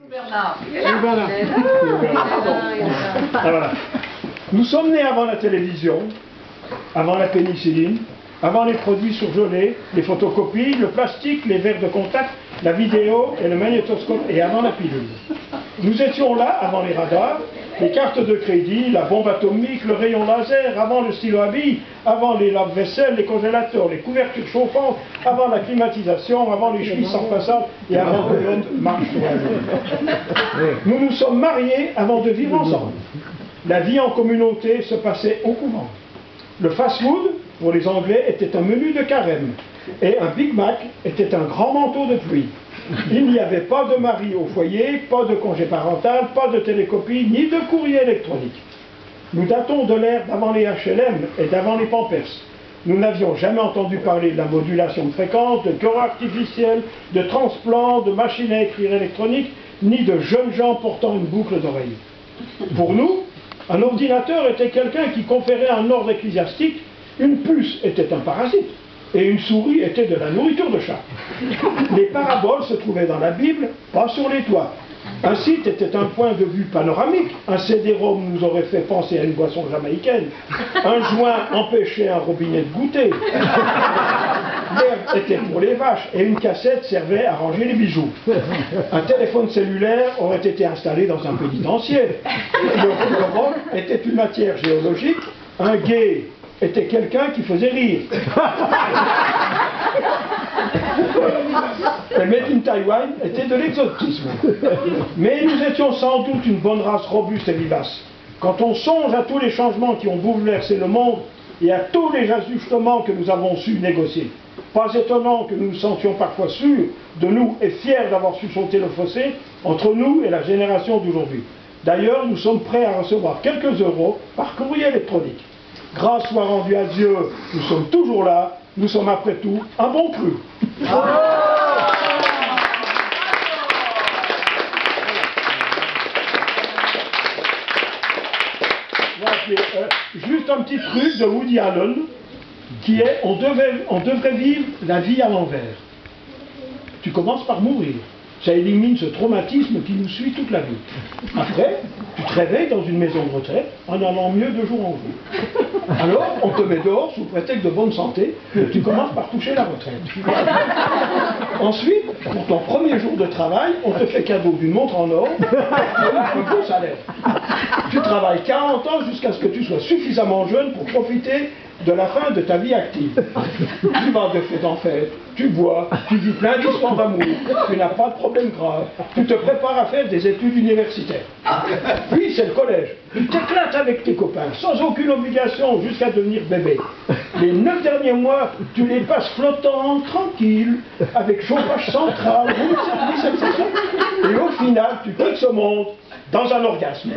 Bernard. Ah, voilà. Nous sommes nés avant la télévision, avant la pénicilline, avant les produits surgelés, les photocopies, le plastique, les verres de contact, la vidéo et le magnétoscope, et avant la pilule. Nous étions là avant les radars, les cartes de crédit, la bombe atomique, le rayon laser, avant le stylo à billes, avant les lave-vaisselle, les congélateurs, les couvertures chauffantes, avant la climatisation, avant les chevilles sans façade et avant que l'homme marche sur la lune. Nous nous sommes mariés avant de vivre ensemble. La vie en communauté se passait au couvent. Le fast-food, pour les Anglais, était un menu de carême. Et un Big Mac était un grand manteau de pluie. Il n'y avait pas de mari au foyer, pas de congé parental, pas de télécopie, ni de courrier électronique. Nous datons de l'ère d'avant les HLM et d'avant les Pampers. Nous n'avions jamais entendu parler de la modulation de fréquence, de cœur artificiel, de transplant, de machines à écrire électronique, ni de jeunes gens portant une boucle d'oreille. Pour nous, un ordinateur était quelqu'un qui conférait un ordre ecclésiastique, une puce était un parasite, et une souris était de la nourriture de chat. Les paraboles se trouvaient dans la Bible, pas sur les toits. Un site était un point de vue panoramique, un CD-ROM nous aurait fait penser à une boisson jamaïcaine, un joint empêchait un robinet de goûter, l'herbe était pour les vaches, et une cassette servait à ranger les bijoux. Un téléphone cellulaire aurait été installé dans un pénitencier. Le rock était une matière géologique, un gay était quelqu'un qui faisait rire. Le Made in Taiwan était de l'exotisme. Mais nous étions sans doute une bonne race robuste et vivace. Quand on songe à tous les changements qui ont bouleversé le monde et à tous les ajustements que nous avons su négocier, pas étonnant que nous nous sentions parfois sûrs de nous et fiers d'avoir su sauter le fossé entre nous et la génération d'aujourd'hui. D'ailleurs, nous sommes prêts à recevoir quelques euros par courrier électronique. Grâce soit rendue à Dieu, nous sommes toujours là, nous sommes après tout un bon cru. Juste un petit truc de Woody Allen, qui est on devrait vivre la vie à l'envers. Tu commences par mourir. Ça élimine ce traumatisme qui nous suit toute la vie. Après, tu te réveilles dans une maison de retraite en allant mieux de jour en jour. Alors, on te met dehors sous prétexte de bonne santé, tu commences par toucher la retraite. Ensuite, pour ton premier jour de travail, on te fait cadeau d'une montre en or et un beau salaire. Tu travailles 40 ans jusqu'à ce que tu sois suffisamment jeune pour profiter de la fin de ta vie active. Tu vas de fête en fête, tu bois, tu vis plein d'histoires d'amour, tu n'as pas de problème grave, tu te prépares à faire des études universitaires. Puis c'est le collège. Tu t'éclates avec tes copains, sans aucune obligation, jusqu'à devenir bébé. Les 9 derniers mois, tu les passes flottants, tranquilles, avec chauffage central, room service, etc. Et au final, tu quittes ce monde dans un orgasme.